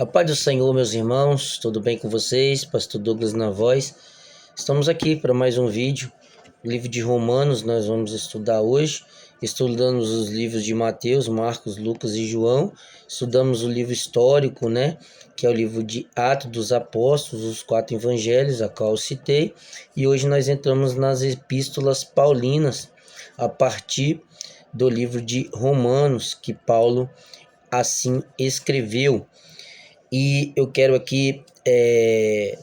A paz do Senhor, meus irmãos, tudo bem com vocês? Pastor Douglas na voz. Estamos aqui para mais um vídeo. O livro de Romanos nós vamos estudar hoje. Estudamos os livros de Mateus, Marcos, Lucas e João. Estudamos o livro histórico, que é o livro de Atos dos Apóstolos, os 4 evangelhos, a qual eu citei. E hoje nós entramos nas epístolas paulinas, a partir do livro de Romanos, que Paulo assim escreveu. E eu quero aqui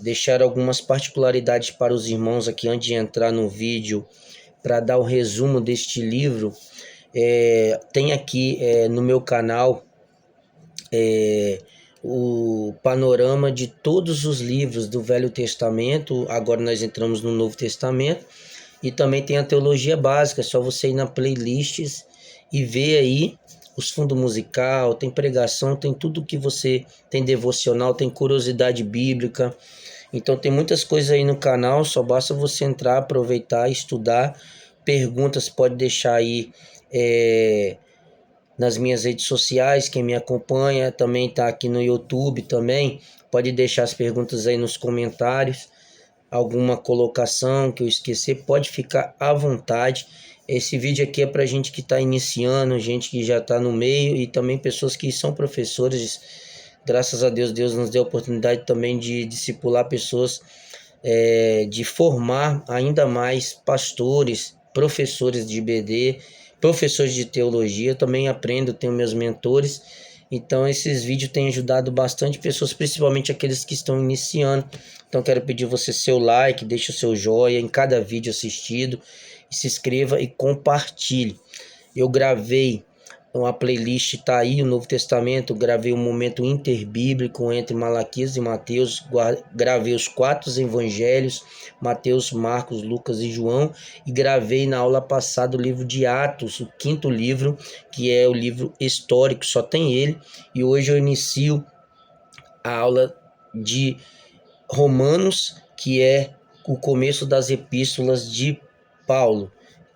deixar algumas particularidades para os irmãos aqui antes de entrar no vídeo, para dar o resumo deste livro. Tem aqui no meu canal o panorama de todos os livros do Velho Testamento. Agora nós entramos no Novo Testamento. E também tem a teologia básica, é só você ir na playlists e ver aí os fundos musical, tem pregação, tem tudo que você tem, devocional, tem curiosidade bíblica. Então tem muitas coisas aí no canal, só basta você entrar, aproveitar, estudar. Perguntas pode deixar aí nas minhas redes sociais, quem me acompanha também está aqui no YouTube também, pode deixar as perguntas aí nos comentários. Alguma colocação que eu esqueci, pode ficar à vontade. Esse vídeo aqui é para gente que está iniciando, gente que já está no meio e também pessoas que são professores. Graças a Deus, Deus nos deu a oportunidade também de discipular pessoas, de formar ainda mais pastores, professores de IBD, professores de teologia. Eu também aprendo, tenho meus mentores. Então esses vídeos têm ajudado bastante pessoas, principalmente aqueles que estão iniciando. Então quero pedir você seu like, deixe o seu joinha em cada vídeo assistido, se inscreva e compartilhe. Eu gravei uma playlist, tá aí o Novo Testamento, gravei um momento interbíblico entre Malaquias e Mateus, gravei os 4 evangelhos, Mateus, Marcos, Lucas e João, e gravei na aula passada o livro de Atos, o 5º livro, que é o livro histórico, só tem ele, e hoje eu inicio a aula de Romanos, que é o começo das epístolas de Paulo.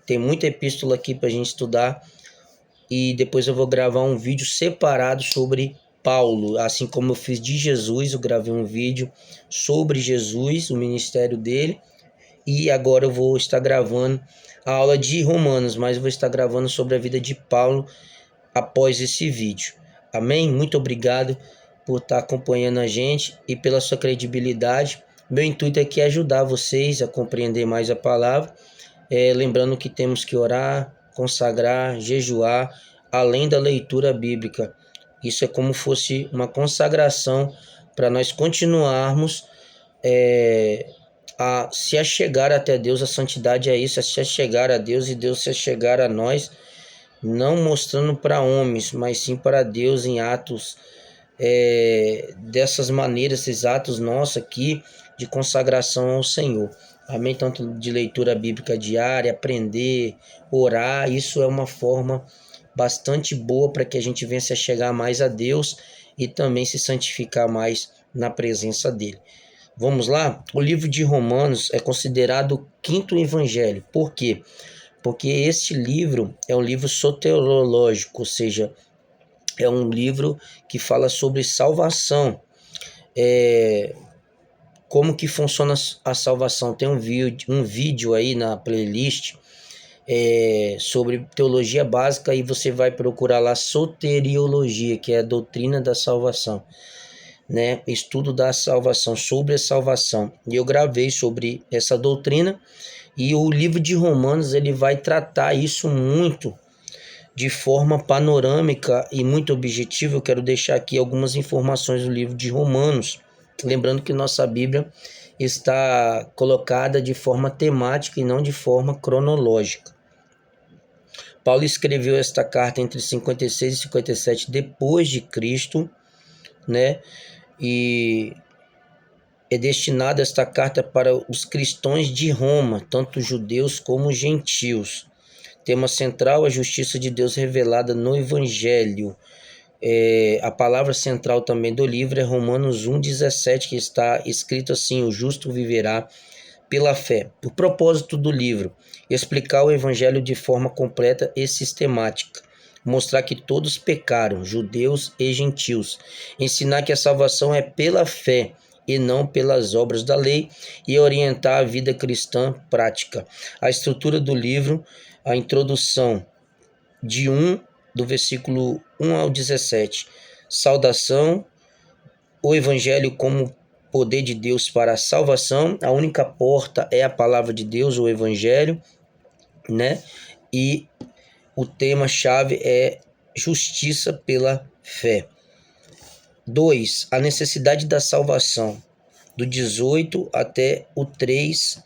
Tem muita epístola aqui para a gente estudar, e depois eu vou gravar um vídeo separado sobre Paulo, assim como eu fiz de Jesus. Eu gravei um vídeo sobre Jesus, o ministério dele, e agora eu vou estar gravando a aula de Romanos, mas eu vou estar gravando sobre a vida de Paulo após esse vídeo. Amém? Muito obrigado por estar acompanhando a gente e pela sua credibilidade. Meu intuito aqui é ajudar vocês a compreender mais a palavra, lembrando que temos que orar, consagrar, jejuar, além da leitura bíblica. Isso é como fosse uma consagração para nós continuarmos a se achegar até Deus. A santidade é isso, é se achegar a Deus e Deus se achegar a nós, não mostrando para homens, mas sim para Deus em atos, dessas maneiras, esses atos nossos aqui de consagração ao Senhor. Amém? Tanto de leitura bíblica diária, aprender, orar, isso é uma forma bastante boa para que a gente venha se chegar mais a Deus e também se santificar mais na presença dele. Vamos lá? O livro de Romanos é considerado o 5º evangelho. Por quê? Porque este livro é um livro soteriológico, ou seja, é um livro que fala sobre salvação. Como que funciona a salvação? Tem um vídeo aí na playlist sobre teologia básica, e você vai procurar lá soteriologia, que é a doutrina da salvação, estudo da salvação, sobre a salvação. E eu gravei sobre essa doutrina, e o livro de Romanos ele vai tratar isso muito de forma panorâmica e muito objetiva. Eu quero deixar aqui algumas informações do livro de Romanos, lembrando que nossa Bíblia está colocada de forma temática e não de forma cronológica. Paulo escreveu esta carta entre 56 e 57 depois de Cristo, e é destinada esta carta para os cristãos de Roma, tanto judeus como gentios. Tema central: a justiça de Deus revelada no Evangelho. A palavra central também do livro é Romanos 1,17, que está escrito assim: o justo viverá pela fé. O propósito do livro: explicar o Evangelho de forma completa e sistemática. mostrar que todos pecaram, judeus e gentios, ensinar que a salvação é pela fé e não pelas obras da lei, e orientar a vida cristã prática. A estrutura do livro, a introdução do versículo 1 ao 17. Saudação, o evangelho como poder de Deus para a salvação. A única porta é a palavra de Deus, o evangelho, né? E o tema-chave é justiça pela fé. 2. A necessidade da salvação, do 18 até o 3,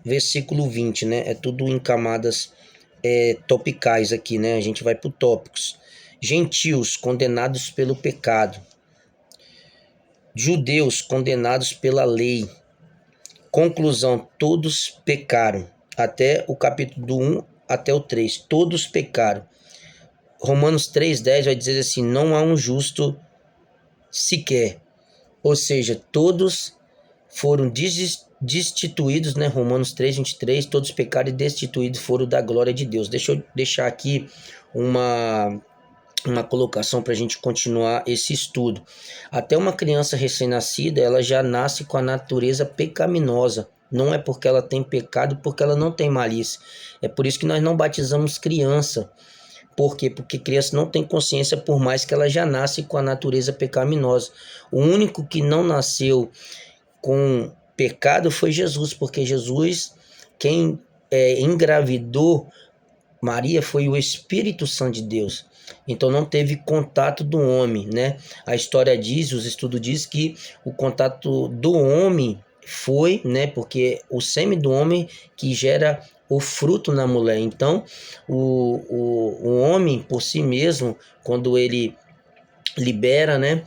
versículo 20, né? É tudo em camadas topicais aqui, né? A gente vai para tópicos. Gentios condenados pelo pecado. Judeus condenados pela lei. Conclusão, todos pecaram. Até o capítulo do 1 até o 3, todos pecaram. Romanos 3,10 vai dizer assim, não há um justo sequer. Ou seja, todos foram destituídos, né? Romanos 3,23, todos pecaram e destituídos foram da glória de Deus. Deixa eu deixar aqui uma colocação para a gente continuar esse estudo. Até uma criança recém-nascida, ela já nasce com a natureza pecaminosa. Não é porque ela tem pecado, porque ela não tem malícia. É por isso que nós não batizamos criança. Por quê? Porque criança não tem consciência, por mais que ela já nasce com a natureza pecaminosa. O único que não nasceu com pecado foi Jesus, porque Jesus, quem engravidou Maria, foi o Espírito Santo de Deus. Então não teve contato do homem, né? A história diz, os estudos diz que o contato do homem foi, né? Porque o sêmen do homem que gera o fruto na mulher. Então o homem por si mesmo, quando ele libera, né?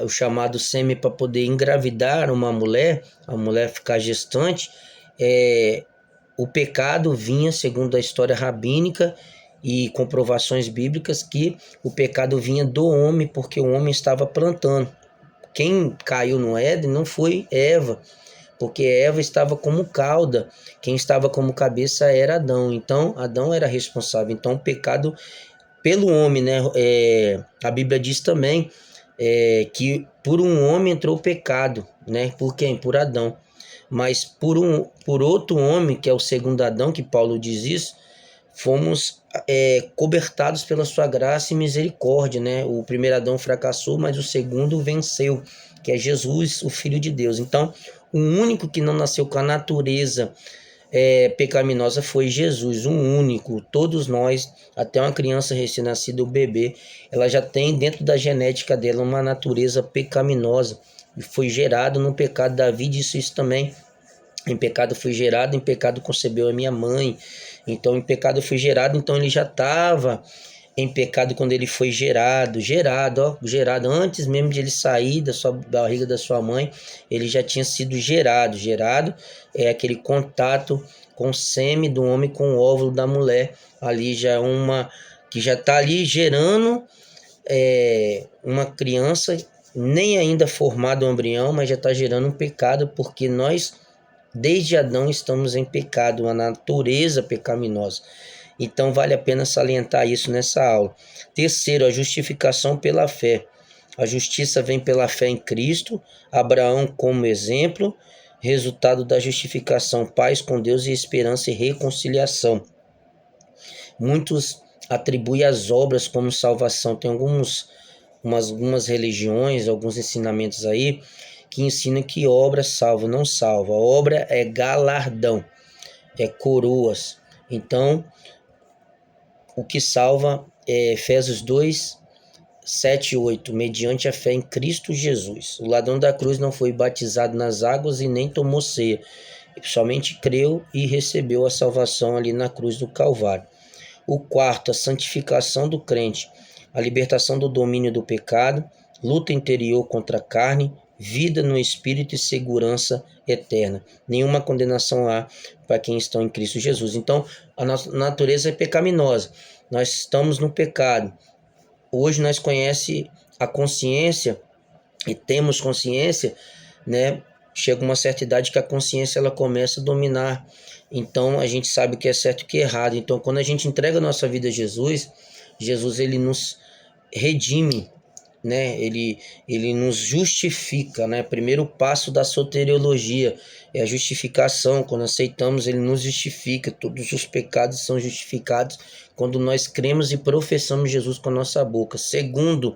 O chamado sêmen para poder engravidar uma mulher, a mulher ficar gestante, o pecado vinha, segundo a história rabínica e comprovações bíblicas, que o pecado vinha do homem, porque o homem estava plantando. Quem caiu no Éden não foi Eva, porque Eva estava como cauda, quem estava como cabeça era Adão, então Adão era responsável. Então o pecado pelo homem, né? A Bíblia diz também que por um homem entrou o pecado, né? Por quem? Por Adão. Mas por outro homem, que é o segundo Adão, que Paulo diz isso, fomos cobertados pela sua graça e misericórdia, né? O primeiro Adão fracassou, mas o segundo venceu, que é Jesus, o Filho de Deus. Então, o único que não nasceu com a natureza pecaminosa foi Jesus, o único. Todos nós, até uma criança recém-nascida, o bebê, ela já tem dentro da genética dela uma natureza pecaminosa. E foi gerado no pecado. Davi disse isso também. Em pecado fui gerado, em pecado concebeu a minha mãe. Então, em pecado fui gerado, então ele já estava em pecado quando ele foi gerado, antes mesmo de ele sair da barriga da sua mãe, ele já tinha sido gerado. Gerado é aquele contato com o sêmen do homem com o óvulo da mulher. Ali já é que já está ali gerando uma criança, nem ainda formado um embrião, mas já está gerando um pecado, porque nós, desde Adão, estamos em pecado, uma natureza pecaminosa. Então vale a pena salientar isso nessa aula. Terceiro, a justificação pela fé. A justiça vem pela fé em Cristo, Abraão como exemplo, resultado da justificação, paz com Deus e esperança e reconciliação. Muitos atribuem as obras como salvação. Tem algumas religiões, alguns ensinamentos aí, que ensinam que obra salva, não salva. A obra é galardão, é coroas. Então, o que salva é Efésios 2, 7 e 8, mediante a fé em Cristo Jesus. O ladrão da cruz não foi batizado nas águas e nem tomou ceia. Ele somente creu e recebeu a salvação ali na cruz do Calvário. O quarto, a santificação do crente, a libertação do domínio do pecado, luta interior contra a carne, vida no Espírito e segurança eterna. Nenhuma condenação há para quem estão em Cristo Jesus. Então, a nossa natureza é pecaminosa. Nós estamos no pecado. Hoje nós conhecemos a consciência e temos consciência, né? Chega uma certa idade que a consciência ela começa a dominar. Então, a gente sabe o que é certo e o que é errado. Então, quando a gente entrega a nossa vida a Jesus, Jesus ele nos redime, né? Ele nos justifica, né? Primeiro passo da soteriologia é a justificação. Quando aceitamos, ele nos justifica. Todos os pecados são justificados quando nós cremos e professamos Jesus com a nossa boca. Segundo,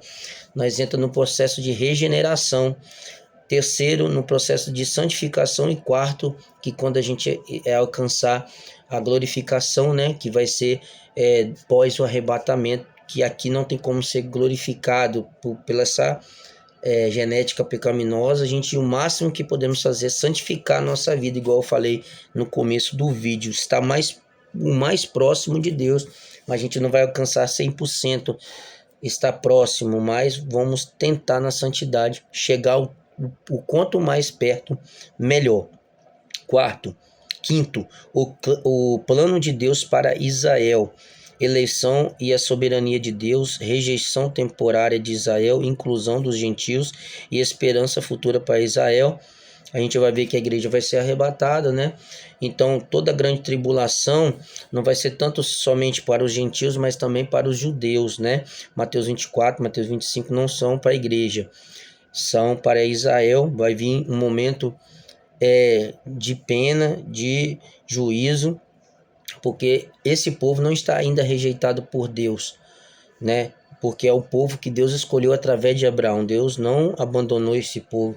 nós entramos no processo de regeneração. Terceiro, no processo de santificação. E quarto, que quando a gente alcançar a glorificação, né? Que vai ser pós o arrebatamento, que aqui não tem como ser glorificado pela essa genética pecaminosa. O máximo que podemos fazer é santificar a nossa vida, igual eu falei no começo do vídeo, estar o mais próximo de Deus, mas a gente não vai alcançar 100%, estar próximo, mas vamos tentar na santidade chegar o quanto mais perto, melhor. Quinto, o plano de Deus para Israel. Eleição e a soberania de Deus, rejeição temporária de Israel, inclusão dos gentios e esperança futura para Israel. A gente vai ver que a igreja vai ser arrebatada, né? Então, toda a grande tribulação não vai ser tanto somente para os gentios, mas também para os judeus, né? Mateus 24, Mateus 25 não são para a igreja, são para Israel. Vai vir um momento de pena, de juízo, porque esse povo não está ainda rejeitado por Deus, né? Porque é o povo que Deus escolheu através de Abraão. Deus não abandonou esse povo.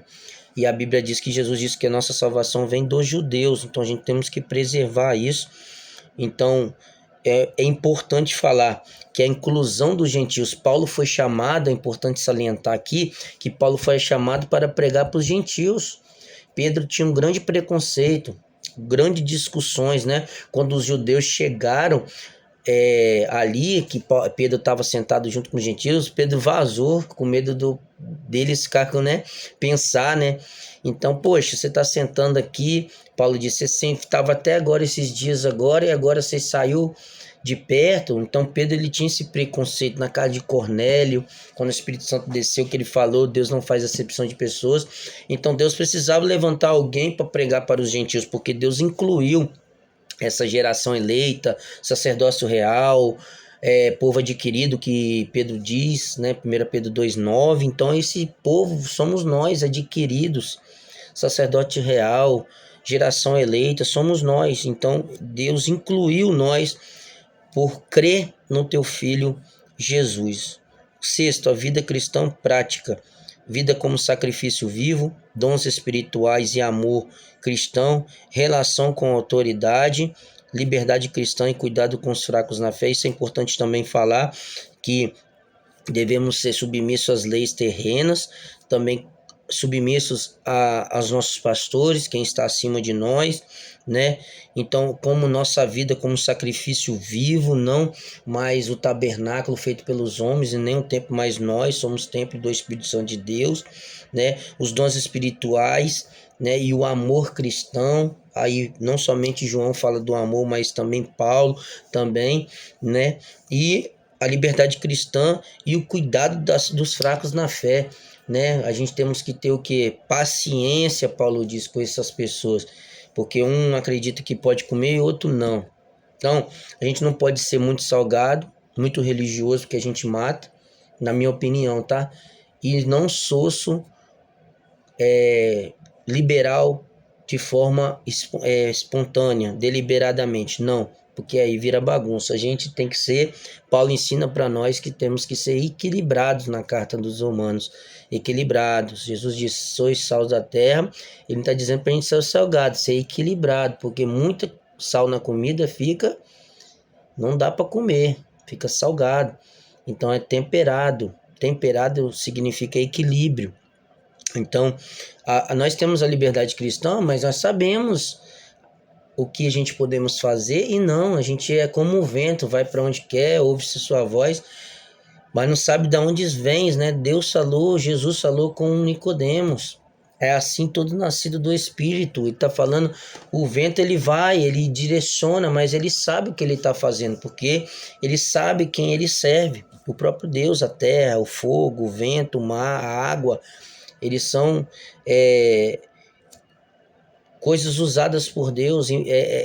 E a Bíblia diz que Jesus disse que a nossa salvação vem dos judeus. Então a gente temos que preservar isso. Então é importante falar que a inclusão dos gentios, Paulo foi chamado, é importante salientar aqui, que Paulo foi chamado para pregar para os gentios. Pedro tinha um grande preconceito, grandes discussões, né? Quando os judeus chegaram ali, que Pedro estava sentado junto com os gentios, Pedro vazou com medo deles ficar, né? Pensar, né? Então, poxa, você está sentando aqui, Paulo disse, você estava até agora, esses dias agora, e agora você saiu de perto. Então Pedro ele tinha esse preconceito na casa de Cornélio, quando o Espírito Santo desceu, que ele falou, Deus não faz acepção de pessoas. Então Deus precisava levantar alguém para pregar para os gentios, porque Deus incluiu essa geração eleita, sacerdócio real, povo adquirido, que Pedro diz, né? 1 Pedro 2,9. Então esse povo somos nós, adquiridos, sacerdote real, geração eleita, somos nós. Então Deus incluiu nós por crer no teu Filho Jesus. Sexto, a vida cristã prática. Vida como sacrifício vivo, dons espirituais e amor cristão, relação com a autoridade, liberdade cristã e cuidado com os fracos na fé. Isso é importante também falar, que devemos ser submissos às leis terrenas, também submissos aos nossos pastores, quem está acima de nós, né? Então, como nossa vida como sacrifício vivo, não mais o tabernáculo feito pelos homens, e nem o templo mais nós, somos templo do Espírito Santo de Deus, né? Os dons espirituais, né? E o amor cristão. Aí não somente João fala do amor, mas também Paulo também, né? E a liberdade cristã e o cuidado dos fracos na fé, né? A gente temos que ter o que? Paciência, Paulo diz, com essas pessoas, porque um acredita que pode comer e outro não. Então, a gente não pode ser muito salgado, muito religioso, porque a gente mata, na minha opinião, tá? E não soço liberal de forma espontânea, deliberadamente, não, porque aí vira bagunça. A gente tem que ser, Paulo ensina para nós que temos que ser equilibrados na carta dos Romanos, equilibrados. Jesus disse, sois sal da terra, ele está dizendo para a gente ser salgado, ser equilibrado, porque muita sal na comida não dá para comer, fica salgado. Então é temperado, temperado significa equilíbrio. Então, nós temos a liberdade cristã, mas nós sabemos o que a gente podemos fazer e não, a gente é como o vento, vai para onde quer, ouve-se sua voz, mas não sabe de onde vem, né? Deus falou, Jesus falou com Nicodemos. É assim todo nascido do Espírito. Ele está falando, o vento ele vai, ele direciona, mas ele sabe o que ele está fazendo, porque ele sabe quem ele serve. O próprio Deus, a terra, o fogo, o vento, o mar, a água, eles são coisas usadas por Deus,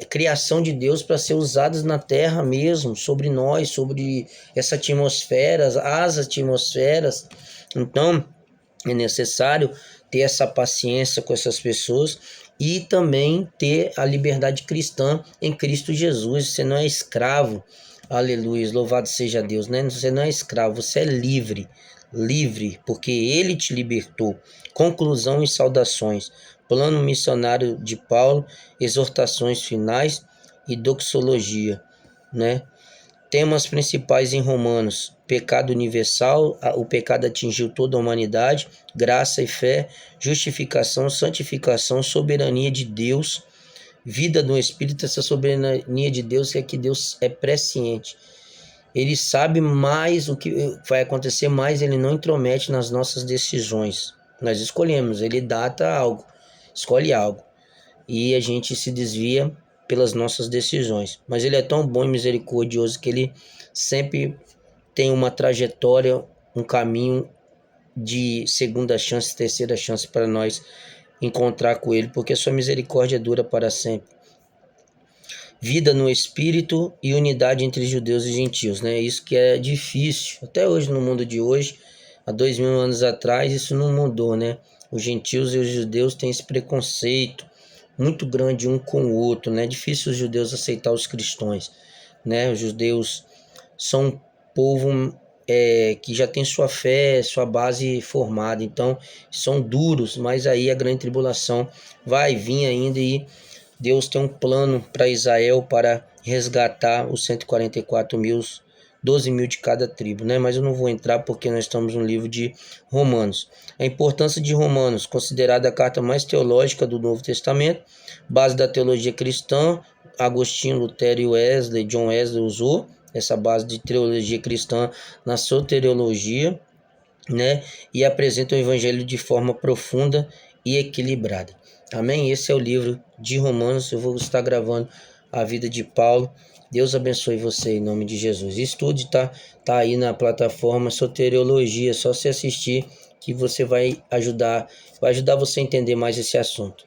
criação de Deus para ser usadas na terra mesmo, sobre nós, sobre essa atmosfera, as atmosferas. Então, é necessário ter essa paciência com essas pessoas e também ter a liberdade cristã em Cristo Jesus. Você não é escravo, aleluia, louvado seja Deus, né? Você não é escravo, você é livre, livre, porque Ele te libertou. Conclusão e saudações. Plano missionário de Paulo, exortações finais e doxologia, né? Temas principais em Romanos: pecado universal, o pecado atingiu toda a humanidade, graça e fé, justificação, santificação, soberania de Deus, vida no Espírito. Essa soberania de Deus é que Deus é presciente. Ele sabe mais o que vai acontecer, mas ele não intromete nas nossas decisões. Nós escolhemos, ele data algo, escolhe algo, e a gente se desvia pelas nossas decisões. Mas ele é tão bom e misericordioso que ele sempre tem uma trajetória, um caminho de segunda chance, terceira chance para nós encontrar com ele, porque a sua misericórdia dura para sempre. Vida no Espírito e unidade entre judeus e gentios, né? Isso que é difícil, até hoje no mundo de hoje, há 2000 anos atrás, isso não mudou, né? Os gentios e os judeus têm esse preconceito muito grande um com o outro, né? É difícil os judeus aceitar os cristãos, né? Os judeus são um povo que já tem sua fé, sua base formada, então são duros, mas aí a grande tribulação vai vir ainda e Deus tem um plano para Israel para resgatar os 144 mil, 12 mil de cada tribo, né? Mas eu não vou entrar porque nós estamos no livro de Romanos. A importância de Romanos, considerada a carta mais teológica do Novo Testamento, base da teologia cristã. Agostinho, Lutero e Wesley, John Wesley usou essa base de teologia cristã na soteriologia, né? E apresenta o evangelho de forma profunda e equilibrada. Amém? Esse é o livro de Romanos. Eu vou estar gravando a vida de Paulo. Deus abençoe você em nome de Jesus. Estude, tá aí na plataforma Soteriologia. É só você assistir que você vai ajudar você a entender mais esse assunto.